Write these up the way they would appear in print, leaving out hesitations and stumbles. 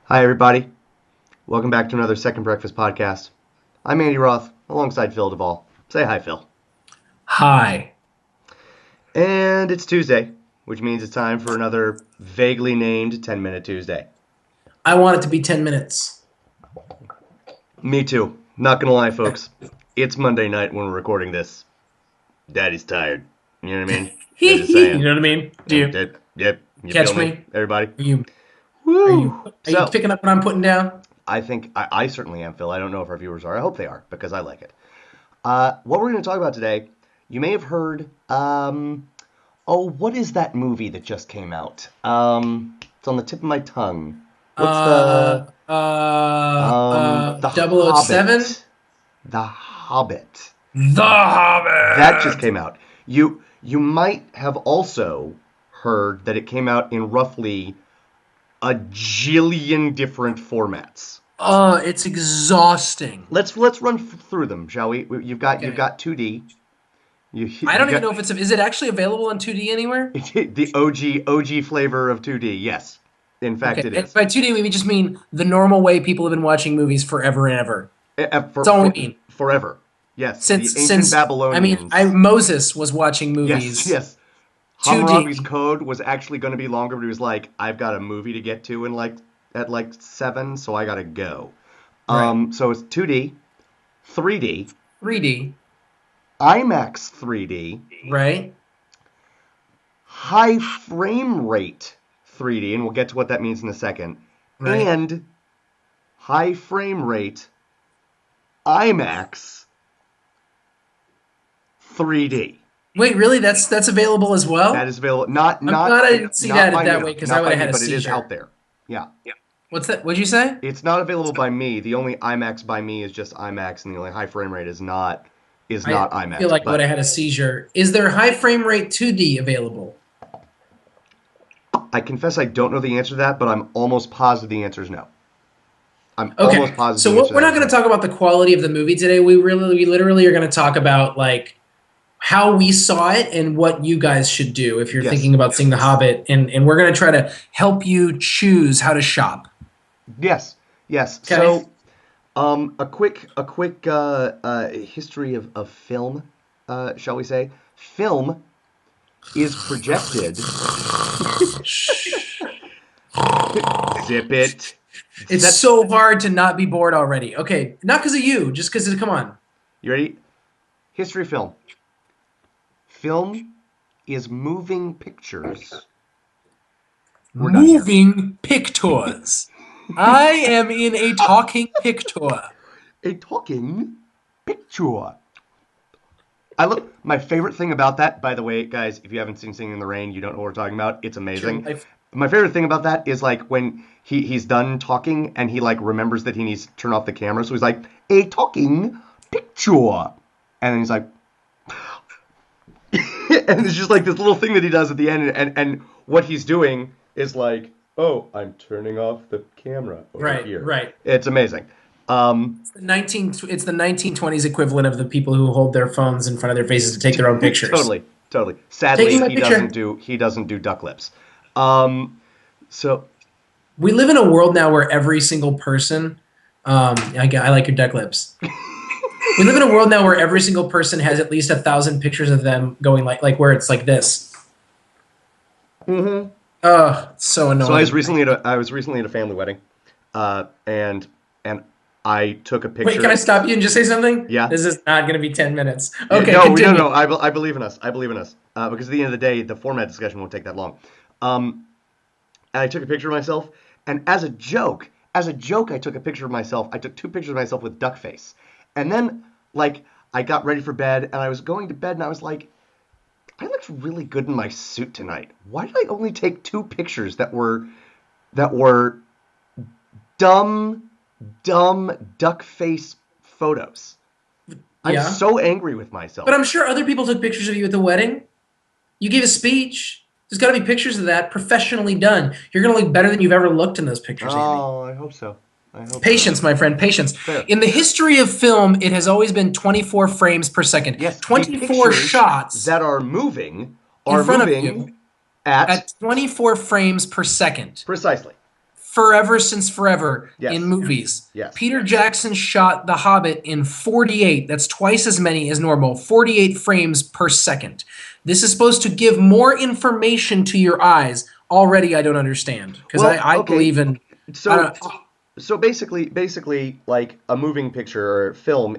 Hi, everybody. Welcome back to another Second Breakfast podcast. I'm Andy Roth, alongside Phil Duvall. Say hi, Phil. Hi. And it's Tuesday, which means it's time for another vaguely named 10-Minute Tuesday. I want it to be 10 minutes. Me too. Not gonna lie, folks. It's Monday night when we're recording this. Daddy's tired. You know what I mean? I'm just You saying. know what I mean? Do you Yep. You catch feel me, me? everybody? Are you are you Woo! are you So, picking up what I'm putting down? I think I certainly am, Phil. I don't know if our viewers are. I hope they are, because I like it. What we're going to talk about today, you may have heard, what is that movie that just came out? It's on the tip of my tongue. What's the Double O Seven. Hobbit? The Hobbit. The That just Hobbit. came out. You might have also heard that it came out in roughly a jillion different formats. It's exhausting. Let's run through them, shall we? You've Okay. got 2D. I You don't even got know if is it actually available on 2D anywhere? the OG flavor of 2D. Yes, in fact, Okay. it And is. by 2D we just mean the normal way people have been watching movies forever and ever. For That's all we mean. forever. Yes, the ancient Since I mean, I Babylonians. Moses was watching Yes, movies yes. Hammurabi's 2D. code was actually going to be longer, but he was like, "I've got a movie to get to in at 7, so I gotta go." Right. So it's 2D, 3D, 3D. IMAX 3D, Right. high frame rate 3D, and we'll get to what that means in a second, Right. and high frame rate IMAX 3D. Wait, really? That's available as That well? is available. I'm glad I didn't see Not that by that me, way because I not would by have me, had a but it is out seizure. there. Yeah, What's that? What'd you say? it's not available by me. The only IMAX by me is just IMAX, and the only high frame rate is I not feel IMAX. like I would But have had a seizure. Is there high frame rate 2D available? I confess I don't know the answer to that, but I'm almost positive the answer is no. I'm almost Okay, positive so the answer to we're that not is going to no. talk about the quality of the movie today. We literally are going to talk about like how we saw it and what you guys should do if you're Yes, thinking about seeing The Hobbit, and we're going to try to help you choose how to shop. yes, yes. Okay. So a quick history of film, shall we say? Film is projected. Zip it. It's Set. so hard to not be bored already. Okay, not because of you, just because come on. You ready? History of film. Film is moving pictures. We're done here. Moving pictures. I am in a talking picture. A talking picture. I look. My favorite thing about that, by the way, guys, if you haven't seen Singing in the Rain, you don't know what we're talking about. It's It's your amazing. life. My favorite thing about that is like when he's done talking and he like remembers that he needs to turn off the camera, so he's like a talking picture, and then he's like, and it's just like this little thing that he does at the end, and what he's doing is like, oh, I'm turning off the camera over Right, here. right. It's amazing. Um, It's the 1920s equivalent of the people who hold their phones in front of their faces to take their own pictures. totally, totally. Sadly, Taking my picture. he doesn't do duck lips. Um, so We live in a world now where every single person, I like your duck lips. We live in a world now where every single person has at least 1,000 pictures of them going like where it's like this. mhm. Oh, it's so So annoying. I was recently at a family wedding, and I took a Wait, can picture. I stop you and just say something? Yeah. This is not going to be 10 minutes. Yeah, Okay, no, continue. no. I believe in us. I believe in us. Because at the end of the day, the format discussion won't take that long. Um, and I took a picture of myself, and as a joke, I took a picture of myself. I took two pictures of myself with duck face, and then like I got ready for bed, and I was going to bed, and I was like, I looked really good in my suit tonight. Why did I only take two pictures that were dumb, dumb duck face photos? I'm Yeah. so angry with But myself. I'm sure other people took pictures of you at the wedding. You gave a speech. There's got to be pictures of that professionally done. You're going to look better than you've ever looked in those pictures, Andy. Oh, I hope so. I hope so. Patience, my friend, patience. Fair. In the history of film, it has always been 24 frames per second. Yes, the 24 pictures shots that in are front of you moving at at 24 frames per second. precisely. forever since forever Yes. in movies. Yes. Peter Jackson shot The Hobbit in 48. That's twice as many as normal. 48 frames per second. This is supposed to give more information to your eyes. Already, I don't understand because Well, I okay. believe in. I So don't, so basically, like a moving picture or film,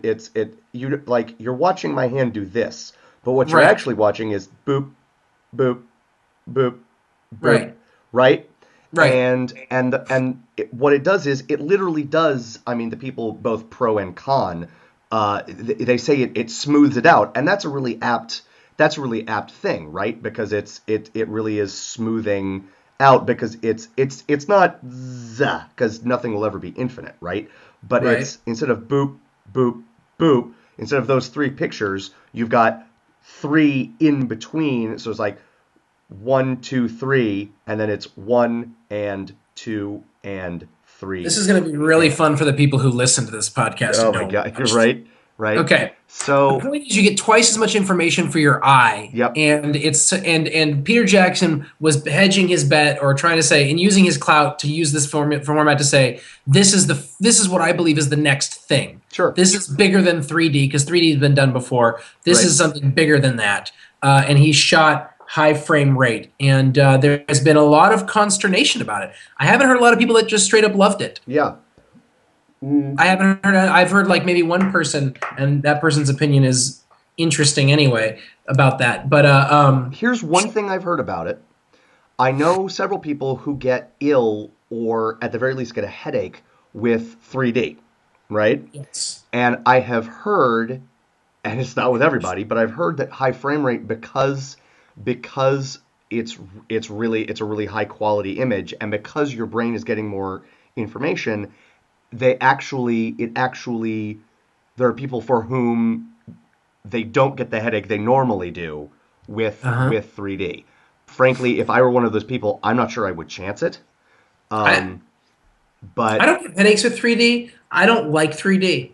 you're watching my hand do this, but what you're right, actually watching is boop, boop, boop, boop, right, right? right. What it does is it literally does. I mean, the people both pro and con, they say it smooths it out, and that's a really apt thing, right? Because it really is smoothing out because it's not because nothing will ever be infinite, right? But Right. it's instead of boop, boop, boop, instead of those three pictures, you've got three in between. So it's like 1, 2, 3, and then it's 1 and 2 and 3. This is going to be really And fun for the people who listen to this podcast oh and my don't God, you're watch. right, right. Okay. The So, point is you get twice as much information for your eye. yep, And Peter Jackson was hedging his bet or trying to say and using his clout to use this format to say this is what I believe is the next thing. sure, This is bigger than 3D because 3D has been done before. This right. is something bigger than that. And he shot high frame rate, and there has been a lot of consternation about it. I haven't heard a lot of people that just straight up loved it. Yeah. I haven't heard. I've heard like maybe one person, and that person's opinion is interesting anyway about that. But Here's one thing I've heard about it. I know several people who get ill or at the very least get a headache with 3D, right? yes, And I have heard, and it's not with everybody, but I've heard that high frame rate because it's a really high quality image, and because your brain is getting more information, it actually there are people for whom they don't get the headache they normally do uh-huh. with 3D. Frankly, if I were one of those people, I'm not sure I would chance it. I Um, I but don't get headaches with 3D. I don't like 3D.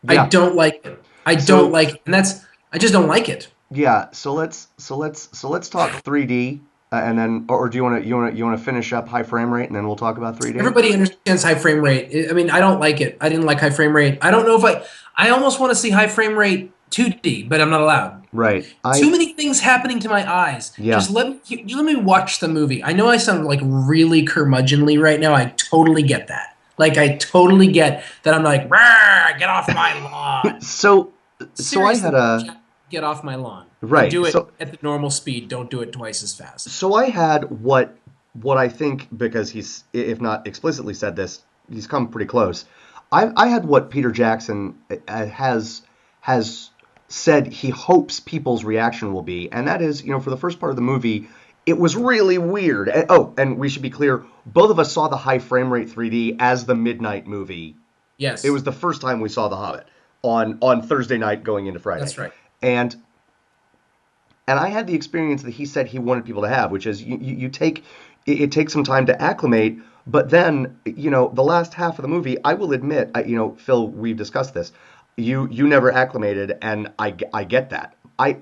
I yeah, don't like it. I don't so like it, and I just don't like it. yeah, so let's talk 3D, and then or do you want to finish up high frame rate and then we'll talk about 3D? Everybody understands high frame rate. I mean, I don't like it. I didn't like high frame rate. I don't know if I almost want to see high frame rate 2D, but I'm not allowed. Right. Too many things happening to my eyes. Yeah. Just let me watch the movie. I know I sound like really curmudgeonly right now. I totally get that. Like I totally get that. I'm like, "Rah, get off my lawn. So I Seriously, had a Jack, get off my lawn and right. do it at the normal speed. Don't do it twice as fast." So I had what I think, because he's, if not explicitly said this, he's come pretty close. I had what Peter Jackson has said he hopes people's reaction will be, and that is, for the first part of the movie, it was really weird. And we should be clear, both of us saw the high frame rate 3D as the midnight movie. It Yes, was the first time we saw The Hobbit on Thursday night going into Friday. that's right. And I had the experience that he said he wanted people to have, which is you take it takes some time to acclimate, but then the last half of the movie, I will admit, Phil, we've discussed this. You never acclimated, and I get that.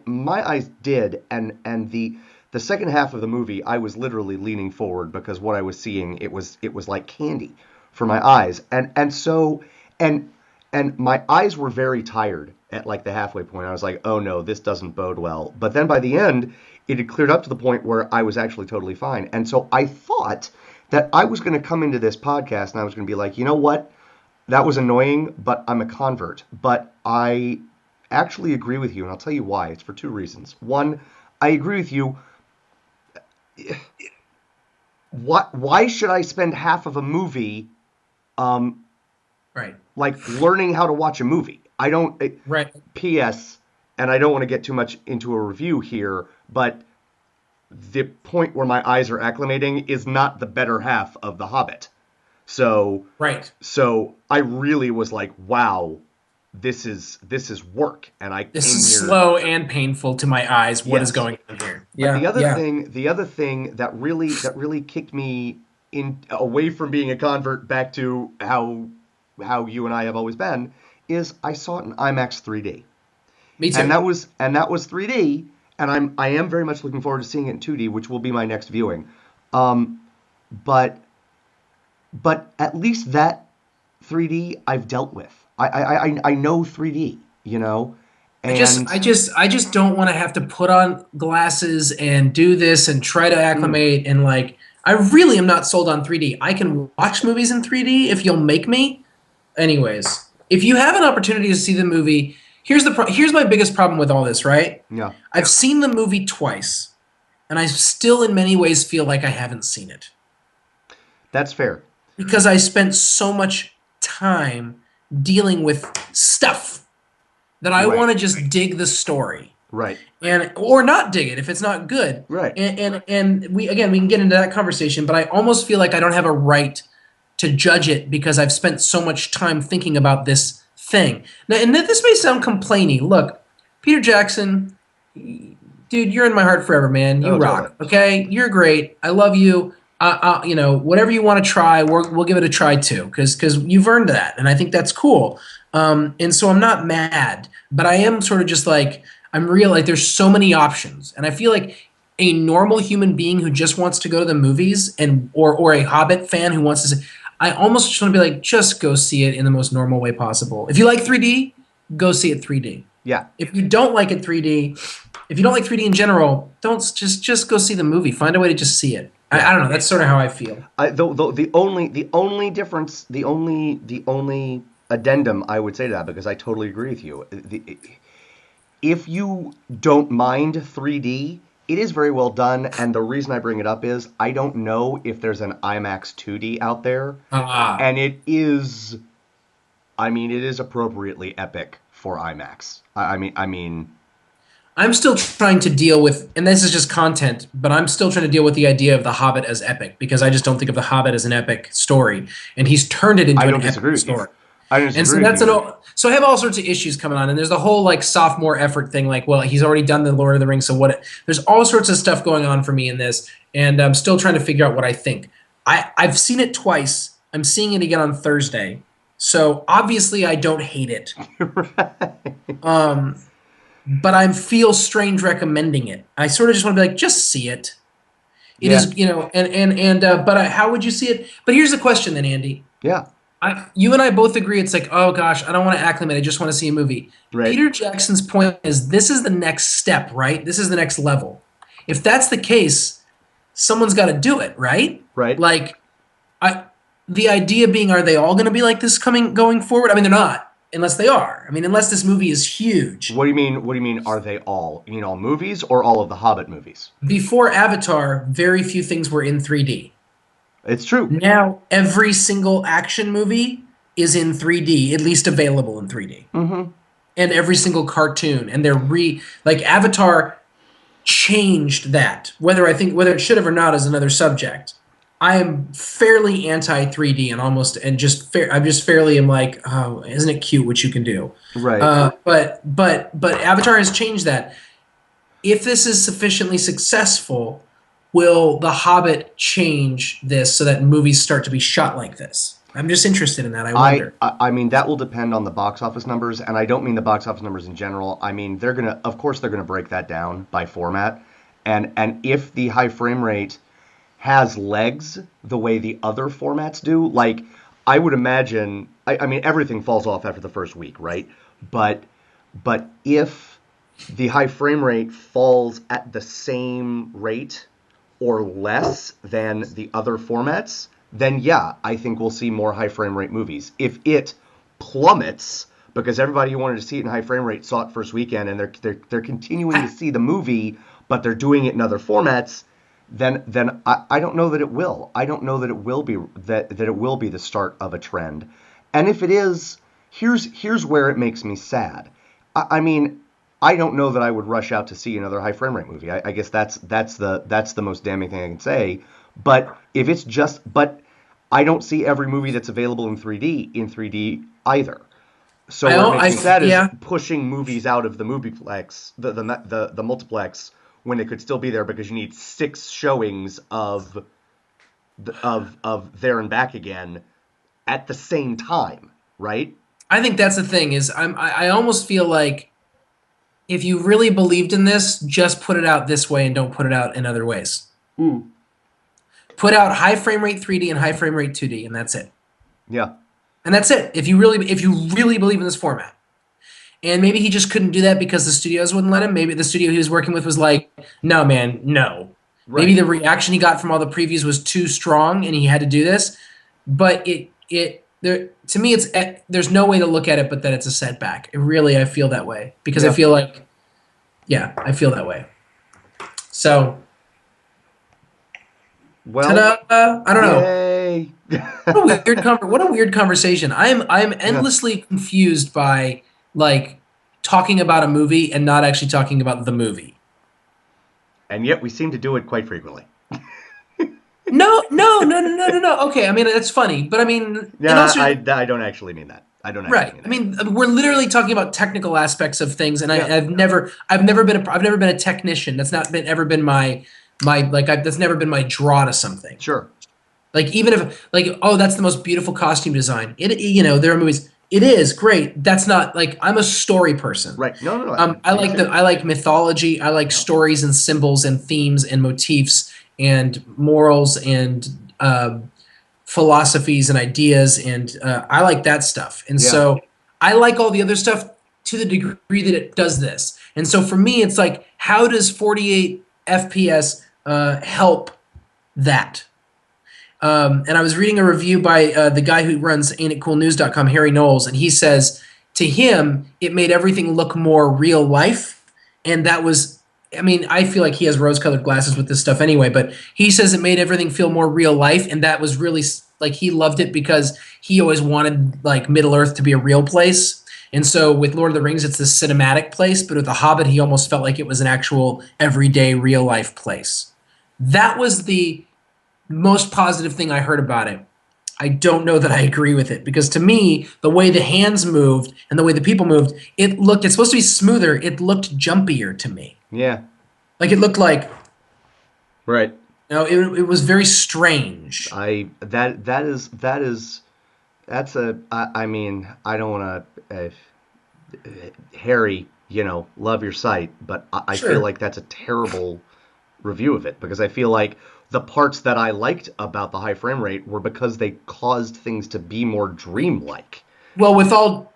My eyes did, and the second half of the movie, I was literally leaning forward because what I was seeing, it was like candy for my eyes, and my eyes were very tired at like the halfway point. I was like, oh no, this doesn't bode well. But then by the end, it had cleared up to the point where I was actually totally fine. And so I thought that I was going to come into this podcast and I was going to be like, you know what? That was annoying, but I'm a convert. But I actually agree with you, and I'll tell you why. It's for two reasons. One, I agree with you. Why should I spend half of a movie Right, like learning how to watch a movie? I don't. right. P.S. And I don't want to get too much into a review here, but the point where my eyes are acclimating is not the better half of The Hobbit. So Right. I really was like, wow, this is work, and I This came is here. slow and painful to my eyes. What is Yes. going on here? But Yeah, yeah. the other thing that really kicked me in away from being a convert back to how you and I have always been is I saw it in IMAX 3D. Me And too. that was 3D, and I am very much looking forward to seeing it in 2D, which will be my next viewing. But but at least that 3D I've dealt with. I know 3D, you know, and I just don't want to have to put on glasses and do this and try to mm, acclimate and like I really am not sold on 3D. I can watch movies in 3D if you'll make me. Anyways, if you have an opportunity to see the movie, here's my biggest problem with all this, right? yeah, I've seen the movie twice, and I still in many ways feel like I haven't seen it that's fair. because I spent so much time dealing with stuff that I Right, want to just dig the story. right, And or not dig it if it's not good. right. And we again we can get into that conversation, but I almost feel like I don't have a right to judge it because I've spent so much time thinking about this thing. Now, and this may sound complainy. Look, Peter Jackson, dude, you're in my heart forever, man. You Oh, totally. rock. Okay, you're great. I love you. You know, whatever you want to try, we'll give it a try too, because you've earned that, and I think that's cool. And so I'm not mad, but I am sort of just like I'm real. Like there's so many options, and I feel like a normal human being who just wants to go to the movies and or a Hobbit fan who wants to say, I almost just want to be like, just go see it in the most normal way possible. If you like 3D, go see it 3D. Yeah, If you don't like it 3D, if you don't like 3D in general, don't just go see the movie. Find a way to just see it. yeah. I don't know. That's sort of how I feel. The only addendum I would say to that, because I totally agree with you. If you don't mind 3D, it is very well done, and the reason I bring it up is I don't know if there's an IMAX 2D out there, Ah, and it is, I mean, it is appropriately epic for IMAX. I mean, I'm still trying to deal with, and this is just content, but I'm still trying to deal with the idea of The Hobbit as epic because I just don't think of The Hobbit as an epic story, and he's turned it into I an don't disagree epic with you. story. I don't And so disagree with that's you. so I have all sorts of issues coming on, and there's the whole like sophomore effort thing. Like, well, he's already done the Lord of the Rings, so what? There's all sorts of stuff going on for me in this, and I'm still trying to figure out what I think. I've seen it twice. I'm seeing it again on Thursday, so obviously I don't hate it. Right. Um, but I feel strange recommending it. I sort of just want to be like, just see it. It Yeah, is, you know, but how would you see it? But here's the question, then, Andy. yeah, You and I both agree it's like, oh gosh, I don't want to acclimate. I just want to see a movie. right. Peter Jackson's point is this is the next step, right? This is the next level. If that's the case, someone's got to do it, right? Right. Like, I, the idea being, are they all going to be like this going forward? I mean, they're not, unless they are. I mean, unless this movie is huge. What do you mean? What do you mean? Are they all? You mean all movies or all of the Hobbit movies? Before Avatar, very few things were in 3D. It's true. Now, every single action movie is in 3D, at least available in 3D. Mm-hmm. And every single cartoon, and like Avatar changed that. Whether it should have or not is another subject. I am fairly anti 3D and I'm just fairly am like, oh, isn't it cute what you can do? Right. But Avatar has changed that. If this is sufficiently successful, will The Hobbit change this so that movies start to be shot like this? I'm just interested in that. I I, wonder. I I mean that will depend on the box office numbers, and I don't mean the box office numbers in general. I mean of course they're gonna break that down by format, and if the high frame rate has legs the way the other formats do, like I would imagine. I mean everything falls off after the first week, right? But but if the high frame rate falls at the same rate or less than the other formats, then yeah, I think we'll see more high frame rate movies. If it plummets because everybody who wanted to see it in high frame rate saw it first weekend and they're continuing to see the movie, but they're doing it in other formats, then I don't know that it will. I don't know that it will be that it will be the start of a trend. And if it is, here's where it makes me sad. I mean, I don't know that I would rush out to see another high frame rate movie. I guess that's the most damning thing I can say. But if it's just, but I don't see every movie that's available in 3D either. So what makes me sad is Yeah. pushing movies out of the movieplex, the multiplex, when it could still be there because you need 6 showings of There and Back Again at the same time, right? I think that's the thing is I almost feel like if you really believed in this, just put it out this way and don't put it out in other ways. Mm. Put out high frame rate 3D and high frame rate 2D, and that's it. Yeah. And that's it. If you really believe in this format. And maybe he just couldn't do that because the studios wouldn't let him. Maybe the studio he was working with was like, no, man, no. Right. Maybe the reaction he got from all the previews was too strong and he had to do this. But to me, there's no way to look at it but that it's a setback. I feel that way. Because I feel like, I feel that way. So, well, ta-da! I don't know. Yay. What a weird conversation. I'm endlessly confused by like talking about a movie and not actually talking about the movie. And yet we seem to do it quite frequently. No. Okay, I mean that's funny, but I mean, I don't actually mean that. I don't actually mean that. I mean, we're literally talking about technical aspects of things, and I've never been a technician. That's not ever been my that's never been my draw to something. Sure. Like even if that's the most beautiful costume design. There are movies. It is great. That's not like I'm a story person. Right. No. I like mythology. I like stories and symbols and themes and motifs and morals and philosophies and ideas, and I like that stuff. And so I like all the other stuff to the degree that it does this. And so for me, it's like, how does 48 FPS help that? And I was reading a review by the guy who runs AintItCoolNews.com, Harry Knowles, and he says to him, it made everything look more real life. And that was, I mean, I feel like he has rose-colored glasses with this stuff anyway, but he says it made everything feel more real life, and that was really, like, he loved it because he always wanted, like, Middle-earth to be a real place. And so with Lord of the Rings, it's this cinematic place, but with The Hobbit, he almost felt like it was an actual everyday real-life place. That was the most positive thing I heard about it. I don't know that I agree with it, because to me, the way the hands moved and the way the people moved, it's supposed to be smoother. It looked jumpier to me. Yeah. Like it looked like, right. It was very strange. I mean, I don't want to, Harry, love your site, but I feel like that's a terrible review of it, because I feel like the parts that I liked about the high frame rate were because they caused things to be more dreamlike. Well, with all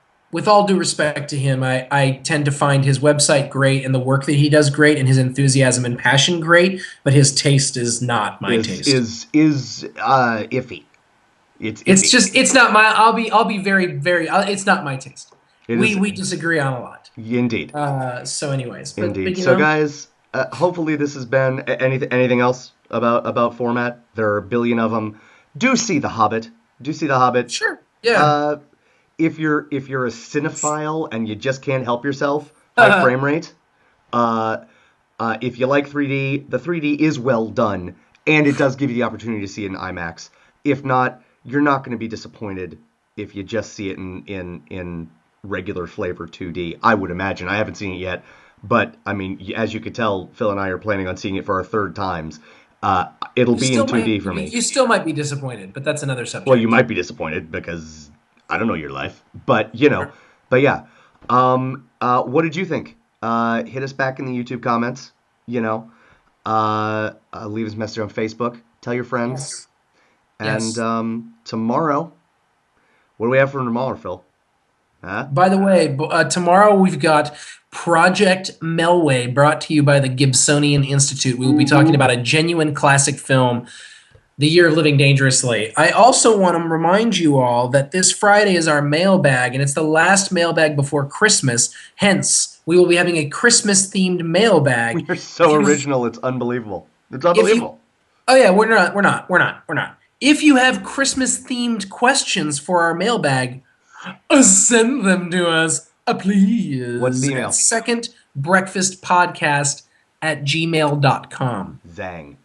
due respect to him, I tend to find his website great and the work that he does great and his enthusiasm and passion great, but his taste is not my taste. Is iffy. It's just it's not my. I'll be very very. It's not my taste. We disagree on a lot. Indeed. So anyways, indeed. So guys, hopefully this has been anything else about format. There are a billion of them. Do see The Hobbit. Sure. Yeah. If you're a cinephile and you just can't help yourself, high frame rate. If you like 3D, the 3D is well done, and it does give you the opportunity to see it in IMAX. If not, you're not going to be disappointed if you just see it in regular flavor 2D. I would imagine. I haven't seen it yet, but I mean, as you could tell, Phil and I are planning on seeing it for our third times. It'll be in 2D for me. You still might be disappointed, but that's another subject. Well, you might be disappointed because I don't know your life, but but yeah. What did you think? Hit us back in the YouTube comments. Leave us a message on Facebook. Tell your friends. Yes. And tomorrow, what do we have for tomorrow, Phil? Huh? By the way, tomorrow we've got Project Melway, brought to you by the Gibsonian Institute. We will be talking about a genuine classic film, The Year of Living Dangerously. I also want to remind you all that this Friday is our mailbag, and it's the last mailbag before Christmas. Hence, we will be having a Christmas-themed mailbag. You're so original, it's unbelievable. It's unbelievable. Oh yeah, we're not. If you have Christmas-themed questions for our mailbag, send them to us, please. What's the email? secondbreakfastpodcast@gmail.com. Zang.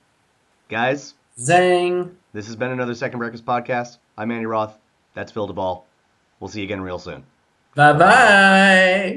Guys. Zang. This has been another Second Breakfast Podcast. I'm Andy Roth. That's Phil Duvall. We'll see you again real soon. Bye-bye.